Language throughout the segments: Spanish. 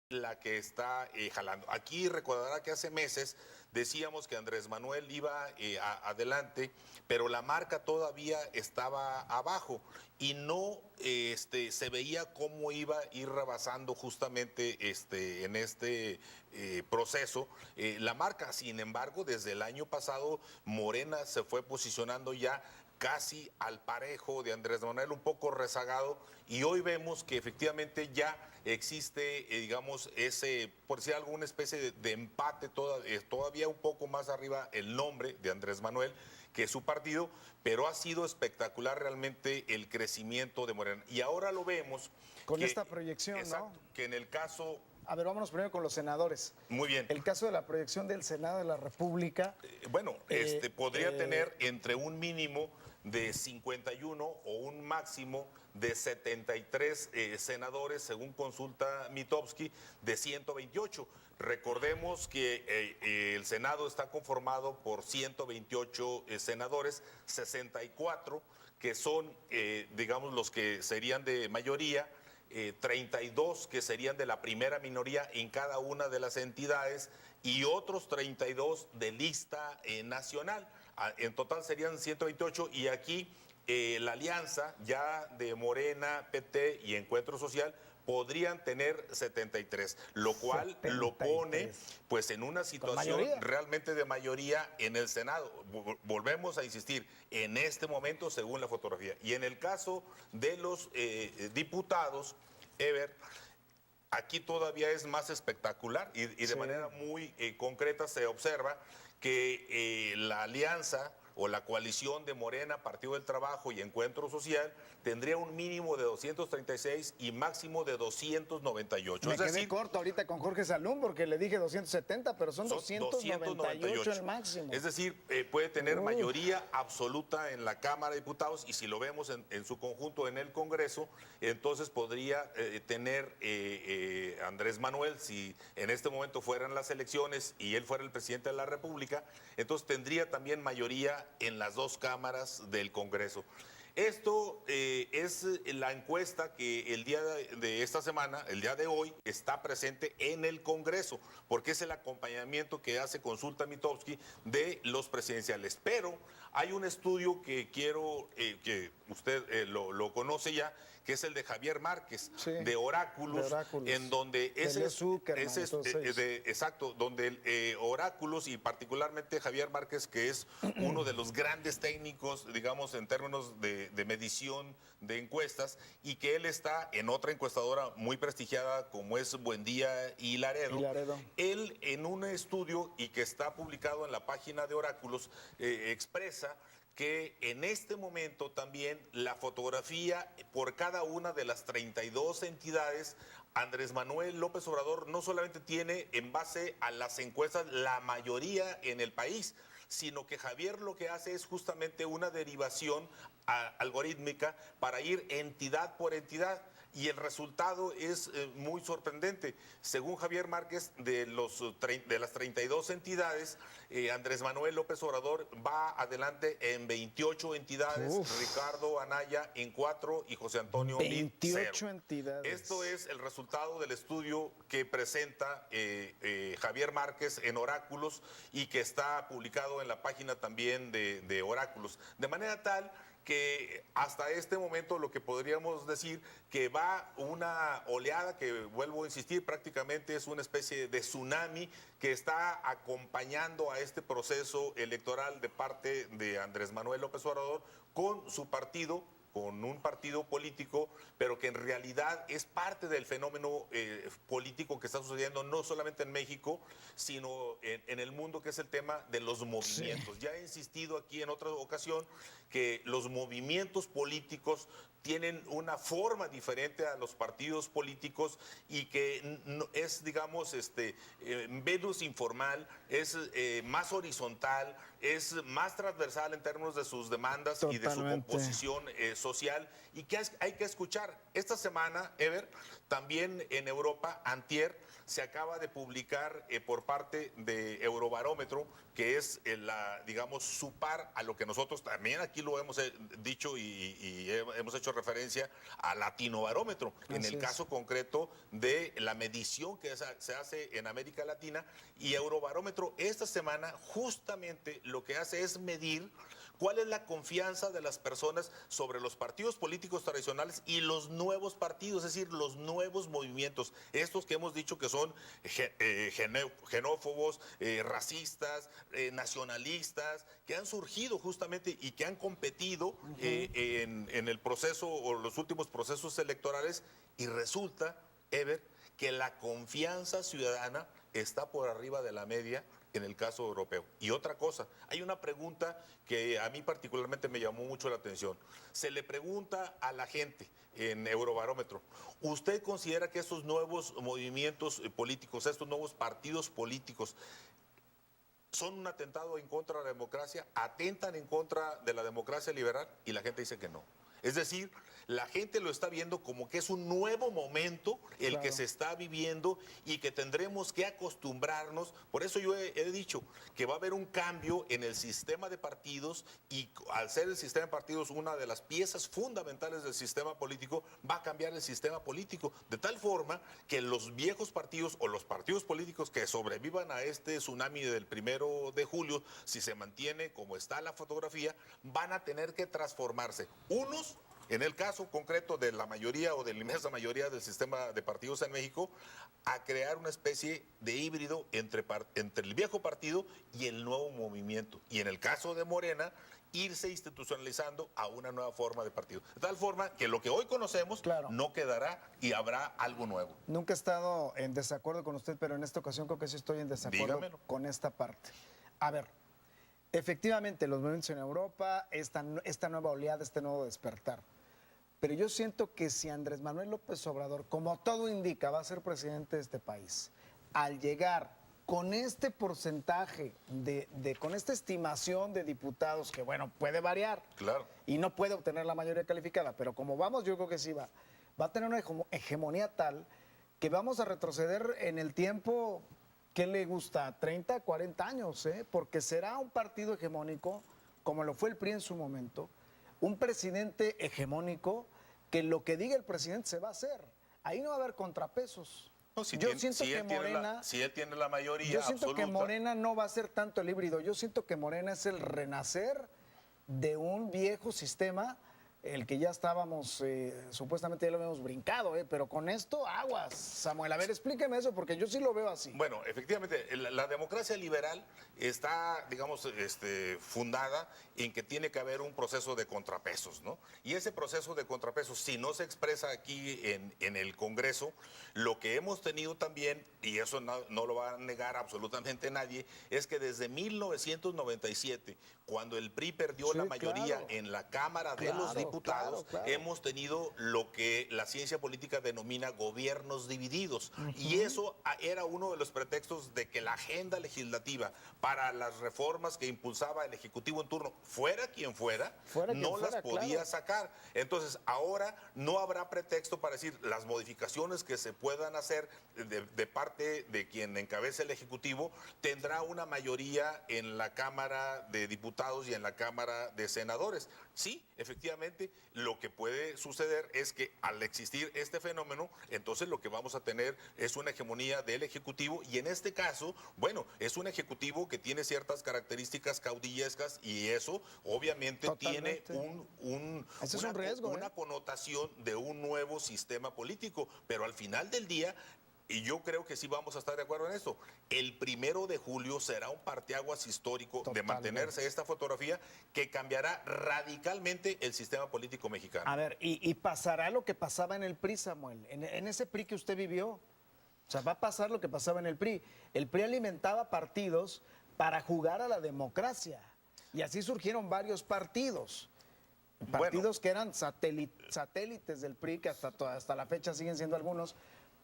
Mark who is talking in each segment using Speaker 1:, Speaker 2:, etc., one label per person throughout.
Speaker 1: la que está jalando. Aquí recordará que hace meses decíamos que Andrés Manuel iba adelante, pero la marca todavía estaba abajo y no se veía cómo iba a ir rebasando justamente en este proceso la marca. Sin embargo, desde el año pasado, Morena se fue posicionando ya casi al parejo de Andrés Manuel, un poco rezagado, y hoy vemos que efectivamente ya existe, digamos, ese, por decir alguna especie de empate, todavía un poco más arriba el nombre de Andrés Manuel que su partido, pero ha sido espectacular realmente el crecimiento de Morena. Y ahora lo vemos
Speaker 2: con
Speaker 1: que,
Speaker 2: esta proyección,
Speaker 1: exacto,
Speaker 2: ¿no?
Speaker 1: que en el caso...
Speaker 2: A ver, vámonos primero con los senadores.
Speaker 1: Muy bien.
Speaker 2: El caso de la proyección del Senado de la República.
Speaker 1: Podría tener entre un mínimo de 51 o un máximo de 73 senadores, según consulta Mitofsky, de 128. Recordemos que el Senado está conformado por 128 senadores, 64 que son, digamos, los que serían de mayoría, 32 que serían de la primera minoría en cada una de las entidades y otros 32 de lista nacional. En total serían 128 y aquí la alianza ya de Morena, PT y Encuentro Social podrían tener 73, lo cual 73. Lo pone pues en una situación realmente de mayoría en el Senado. Volvemos a insistir, en este momento según la fotografía. Y en el caso de los diputados, Ever, aquí todavía es más espectacular y de manera muy concreta se observa que la alianza o la coalición de Morena, Partido del Trabajo y Encuentro Social tendría un mínimo de 236 y máximo de 298.
Speaker 2: Me quedé corto ahorita con Jorge Salum porque le dije 270, pero son 298 el máximo.
Speaker 1: Es decir, puede tener mayoría absoluta en la Cámara de Diputados y si lo vemos en su conjunto en el Congreso, entonces podría tener Andrés Manuel, si en este momento fueran las elecciones y él fuera el presidente de la República, entonces tendría también mayoría en las dos cámaras del Congreso. Esto es la encuesta que el día de esta semana, el día de hoy, está presente en el Congreso, porque es el acompañamiento que hace Consulta Mitofsky de los presidenciales. Pero hay un estudio que quiero que usted lo conoce ya, que es el de Javier Márquez, de Oráculos, en donde exacto, donde Oráculos y particularmente Javier Márquez, que es uno de los grandes técnicos, digamos, en términos de medición de encuestas, y que él está en otra encuestadora muy prestigiada como es Buendía y Laredo. Él en un estudio y que está publicado en la página de Oráculos expresa que en este momento también la fotografía por cada una de las 32 entidades, Andrés Manuel López Obrador no solamente tiene en base a las encuestas la mayoría en el país, sino que Javier lo que hace es justamente una derivación algorítmica para ir entidad por entidad. Y el resultado es muy sorprendente. Según Javier Márquez, de las 32 entidades, Andrés Manuel López Obrador va adelante en 28 entidades, Ricardo Anaya en 4 y José Antonio Meade 0.
Speaker 2: Entidades.
Speaker 1: Esto es el resultado del estudio que presenta Javier Márquez en Oráculos y que está publicado en la página también de Oráculos. De manera tal que hasta este momento lo que podríamos decir que va una oleada que, vuelvo a insistir, prácticamente es una especie de tsunami que está acompañando a este proceso electoral de parte de Andrés Manuel López Obrador con su partido, con un partido político, pero que en realidad es parte del fenómeno político que está sucediendo no solamente en México, sino en el mundo, que es el tema de los movimientos. Ya he insistido aquí en otra ocasión que los movimientos políticos tienen una forma diferente a los partidos políticos y que es, digamos, menos informal, es más horizontal, es más transversal en términos de sus demandas y de su composición social, y que hay que escuchar. Esta semana, Ever, también en Europa, antier, se acaba de publicar por parte de Eurobarómetro, que es, digamos, su par a lo que nosotros también aquí lo hemos dicho y hemos hecho referencia a Latinobarómetro, en el caso concreto de la medición mejor que se hace en América Latina, y Eurobarómetro esta semana justamente lo que hace es medir cuál es la confianza de las personas sobre los partidos políticos tradicionales y los nuevos partidos, es decir, los nuevos movimientos, estos que hemos dicho que son xenófobos, racistas, nacionalistas, que han surgido justamente y que han competido en el proceso o los últimos procesos electorales, y resulta, Ever, que la confianza ciudadana está por arriba de la media en el caso europeo. Y otra cosa, hay una pregunta que a mí particularmente me llamó mucho la atención. Se le pregunta a la gente en Eurobarómetro, ¿usted considera que estos nuevos movimientos políticos, estos nuevos partidos políticos, son un atentado en contra de la democracia, atentan en contra de la democracia liberal? Y la gente dice que no. Es decir, la gente lo está viendo como que es un nuevo momento el que se está viviendo y que tendremos que acostumbrarnos. Por eso yo he dicho que va a haber un cambio en el sistema de partidos, y al ser el sistema de partidos una de las piezas fundamentales del sistema político, va a cambiar el sistema político de tal forma que los viejos partidos o los partidos políticos que sobrevivan a este tsunami del 1 de julio, si se mantiene como está la fotografía, van a tener que transformarse. Unos, en el caso concreto de la mayoría o de la inmensa mayoría del sistema de partidos en México, a crear una especie de híbrido entre el viejo partido y el nuevo movimiento. Y en el caso de Morena, irse institucionalizando a una nueva forma de partido. De tal forma que lo que hoy conocemos no quedará y habrá algo nuevo.
Speaker 2: Nunca he estado en desacuerdo con usted, pero en esta ocasión creo que sí estoy en desacuerdo con esta parte. A ver, efectivamente, los movimientos en Europa, esta nueva oleada, este nuevo despertar. Pero yo siento que si Andrés Manuel López Obrador, como todo indica, va a ser presidente de este país, al llegar con este porcentaje, con esta estimación de diputados, que bueno, puede variar, y no puede obtener la mayoría calificada, pero como vamos, yo creo que sí va a tener una hegemonía tal que vamos a retroceder en el tiempo, ¿qué le gusta? 30, 40 años, porque será un partido hegemónico, como lo fue el PRI en su momento, un presidente hegemónico, que lo que diga el presidente se va a hacer. Ahí no va a haber contrapesos.
Speaker 1: No, si él tiene la mayoría
Speaker 2: yo siento
Speaker 1: absoluta.
Speaker 2: Que Morena no va a ser tanto el híbrido. Yo siento que Morena es el renacer de un viejo sistema, el que ya estábamos, supuestamente ya lo habíamos brincado, pero con esto, aguas. Samuel, a ver, explíqueme eso, porque yo sí lo veo así.
Speaker 1: Bueno, efectivamente, la democracia liberal está, digamos, fundada en que tiene que haber un proceso de contrapesos, ¿no? Y ese proceso de contrapesos, si no se expresa aquí en el Congreso, lo que hemos tenido también, y eso no lo va a negar absolutamente nadie, es que desde 1997, cuando el PRI perdió la mayoría en la Cámara de los Diputados, hemos tenido lo que la ciencia política denomina gobiernos divididos. Y eso era uno de los pretextos de que la agenda legislativa para las reformas que impulsaba el Ejecutivo en turno, fuera quien fuera, no las podía sacar. Entonces, ahora no habrá pretexto para decir las modificaciones que se puedan hacer de parte de quien encabece el Ejecutivo, tendrá una mayoría en la Cámara de Diputados y en la Cámara de Senadores. Sí, efectivamente, lo que puede suceder es que al existir este fenómeno, entonces lo que vamos a tener es una hegemonía del Ejecutivo, y en este caso, bueno, es un Ejecutivo que tiene ciertas características caudillescas, y eso obviamente tiene un riesgo, una connotación de un nuevo sistema político, pero al final del día, y yo creo que sí vamos a estar de acuerdo en esto, el 1 de julio será un parteaguas histórico de mantenerse esta fotografía que cambiará radicalmente el sistema político mexicano.
Speaker 2: A ver, y pasará lo que pasaba en el PRI, Samuel, en ese PRI que usted vivió. O sea, va a pasar lo que pasaba en el PRI. El PRI alimentaba partidos para jugar a la democracia, y así surgieron varios partidos. Partidos que eran satélites del PRI, que hasta la fecha siguen siendo algunos.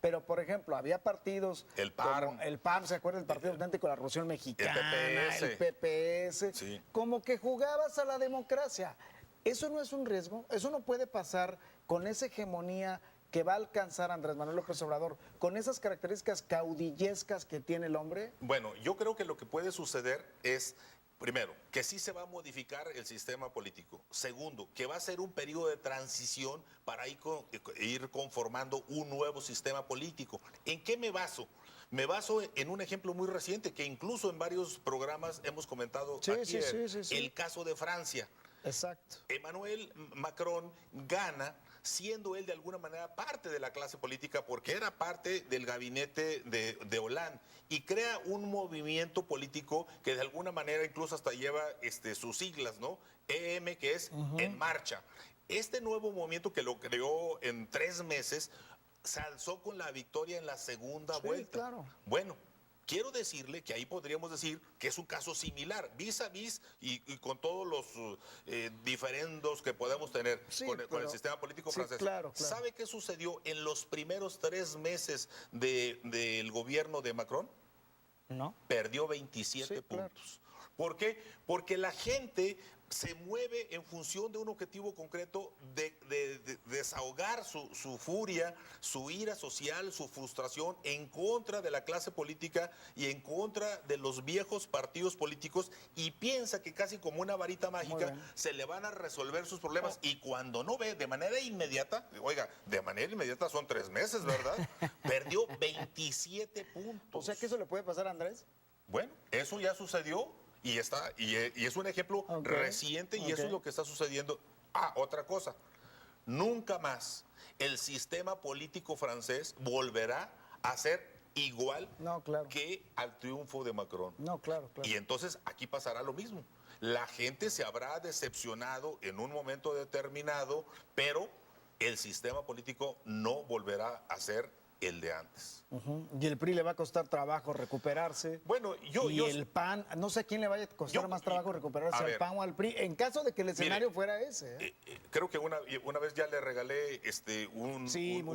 Speaker 2: Pero, por ejemplo, había partidos
Speaker 1: el PAN,
Speaker 2: ¿se acuerda? El Partido Auténtico de la Revolución Mexicana,
Speaker 1: el
Speaker 2: PPS, como que jugabas a la democracia. Eso no es un riesgo, eso no puede pasar con esa hegemonía que va a alcanzar Andrés Manuel López Obrador, con esas características caudillescas que tiene el hombre.
Speaker 1: Bueno, yo creo que lo que puede suceder es Primero, que sí se va a modificar el sistema político. Segundo, que va a ser un periodo de transición para ir conformando un nuevo sistema político. ¿En qué me baso? Me baso en un ejemplo muy reciente que incluso en varios programas hemos comentado aquí, el caso de Francia.
Speaker 2: Exacto.
Speaker 1: Emmanuel Macron gana siendo él de alguna manera parte de la clase política porque era parte del gabinete de Hollande y crea un movimiento político que de alguna manera incluso hasta lleva sus siglas, ¿no? EM, que es En Marcha. Este nuevo movimiento que lo creó en 3 meses se alzó con la victoria en la segunda vuelta.
Speaker 2: Claro.
Speaker 1: Bueno, quiero decirle que ahí podríamos decir que es un caso similar, vis a vis y con todos los diferendos que podemos tener con el sistema político francés.
Speaker 2: Claro.
Speaker 1: ¿Sabe qué sucedió en los primeros 3 meses del gobierno de Macron?
Speaker 2: No.
Speaker 1: Perdió 27 puntos. ¿Por qué? Porque la gente se mueve en función de un objetivo concreto de desahogar su furia, su ira social, su frustración en contra de la clase política y en contra de los viejos partidos políticos y piensa que casi como una varita mágica se le van a resolver sus problemas y cuando no ve de manera inmediata, oiga, de manera inmediata son 3 meses, ¿verdad? Perdió 27 puntos.
Speaker 2: O sea que eso le puede pasar a Andrés.
Speaker 1: Bueno, eso ya sucedió. Y es un ejemplo reciente y eso es lo que está sucediendo. Otra cosa, nunca más el sistema político francés volverá a ser igual que al triunfo de Macron.
Speaker 2: Claro.
Speaker 1: Y entonces aquí pasará lo mismo. La gente se habrá decepcionado en un momento determinado, pero el sistema político no volverá a ser el de antes.
Speaker 2: Y el PRI le va a costar trabajo recuperarse.
Speaker 1: Bueno,
Speaker 2: el PAN, no sé a quién le vaya a costar más trabajo recuperarse, al PAN o al PRI, en caso de que el escenario fuera ese.
Speaker 1: Creo que una vez ya le regalé un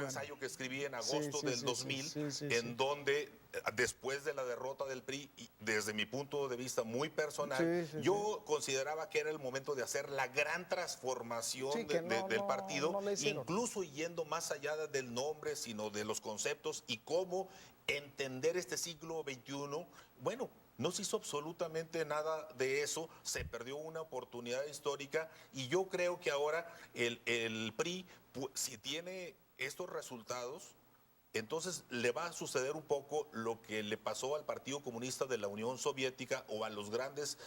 Speaker 1: ensayo que escribí en agosto del 2000, en donde después de la derrota del PRI, y desde mi punto de vista muy personal, yo consideraba que era el momento de hacer la gran transformación del partido, incluso yendo más allá del nombre, sino de los conceptos y cómo entender este siglo XXI. Bueno, no se hizo absolutamente nada de eso, se perdió una oportunidad histórica y yo creo que ahora el PRI, si tiene estos resultados, entonces le va a suceder un poco lo que le pasó al Partido Comunista de la Unión Soviética o a los grandes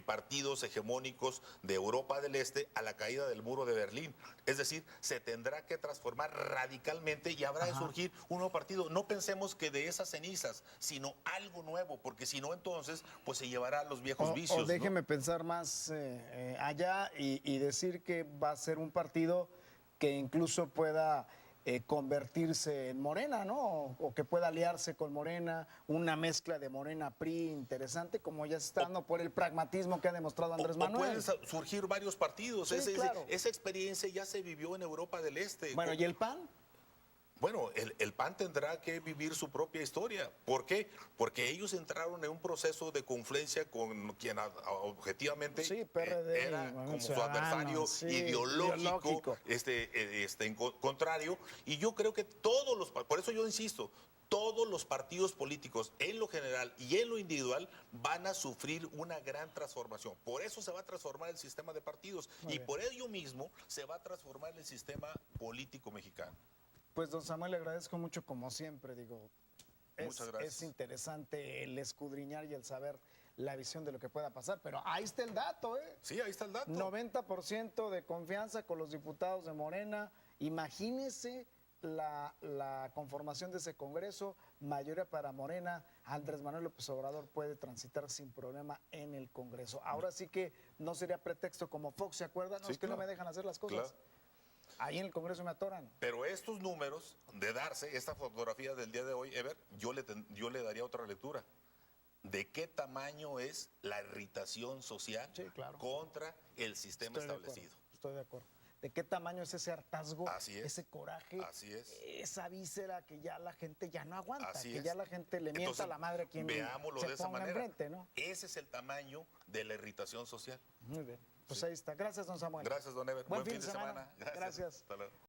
Speaker 1: partidos hegemónicos de Europa del Este a la caída del muro de Berlín. Es decir, se tendrá que transformar radicalmente y habrá de surgir un nuevo partido. No pensemos que de esas cenizas, sino algo nuevo, porque si no entonces pues se llevará a los viejos vicios.
Speaker 2: O déjeme pensar más allá y decir que va a ser un partido que incluso pueda convertirse en Morena, ¿no? O que pueda aliarse con Morena, una mezcla de Morena-PRI interesante, como ya se está dando por el pragmatismo que ha demostrado Andrés Manuel.
Speaker 1: O pueden surgir varios partidos.
Speaker 2: Claro.
Speaker 1: Esa experiencia ya se vivió en Europa del Este.
Speaker 2: Bueno, ¿y el PAN?
Speaker 1: Bueno, el PAN tendrá que vivir su propia historia. ¿Por qué? Porque ellos entraron en un proceso de confluencia con quien objetivamente era como su adversario ideológico. Contrario. Y yo creo que por eso yo insisto, todos los partidos políticos en lo general y en lo individual van a sufrir una gran transformación. Por eso se va a transformar el sistema de partidos y por ello mismo se va a transformar el sistema político mexicano.
Speaker 2: Pues, don Samuel, le agradezco mucho como siempre,
Speaker 1: Muchas gracias.
Speaker 2: Es interesante el escudriñar y el saber la visión de lo que pueda pasar, pero ahí está el dato,
Speaker 1: Sí, ahí está el dato.
Speaker 2: 90% de confianza con los diputados de Morena. Imagínese la conformación de ese Congreso, mayoría para Morena. Andrés Manuel López Obrador puede transitar sin problema en el Congreso. Ahora sí que no sería pretexto como Fox, ¿se acuerdan? No, es que no me dejan hacer las cosas. Ahí en el Congreso me atoran.
Speaker 1: Pero estos números, de darse esta fotografía del día de hoy, Ever, yo le daría otra lectura. ¿De qué tamaño es la irritación social contra el sistema establecido?
Speaker 2: Estoy de acuerdo. ¿De qué tamaño es ese hartazgo, ese coraje, esa víscera que ya la gente ya no aguanta, ya la gente le mienta a la madre a quien
Speaker 1: veámoslo
Speaker 2: se
Speaker 1: de esa
Speaker 2: ponga
Speaker 1: manera.
Speaker 2: enfrente, ¿no?
Speaker 1: Ese es el tamaño de la irritación social.
Speaker 2: Muy bien. Pues ahí está. Gracias, don Samuel.
Speaker 1: Gracias, don Ever.
Speaker 2: Buen fin de semana. Gracias.
Speaker 1: Hasta luego.